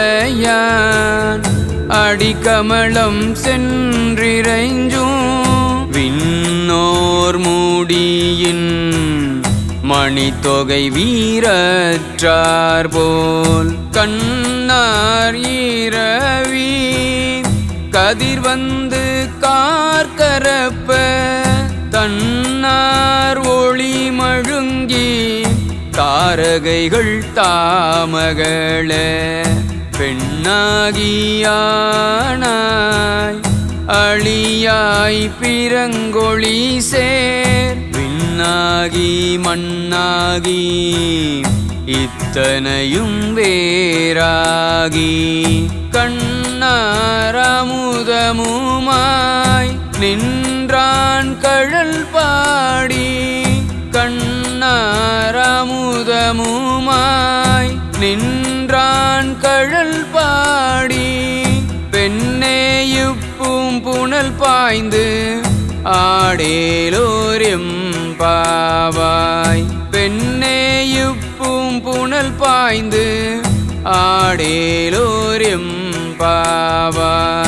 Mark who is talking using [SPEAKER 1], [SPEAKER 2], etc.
[SPEAKER 1] அண்ணாமலையான் அடிக்கமலம் சென்றிறைஞ்சும் விண்ணோர் மூடியின் மணித்தொகை வீரற்றார் போல் கண்ணார் இரவி கதிர் வந்து கார்கரப்ப தன்னார் ஒளி மழுங்கி தாரகைகள் தாமகள பெண்ணாகியானாய் அழியாய் பிறங்கொழி சேர் விண்ணாகி மண்ணாகி இத்தனையும் வேறாகி கண்ணாரமுதமுமாய் நின்றான் கழல் பாடி கண்ணாரமுதமுமாய் நின்றான் கழல் பாடி பெண்ணேயுப்பும் புனல் பாய்ந்து ஆடேலோரெம் பாவாய் பெண்ணேயுப்பும் புனல் பாய்ந்து ஆடேலோரெம் பாவாய்.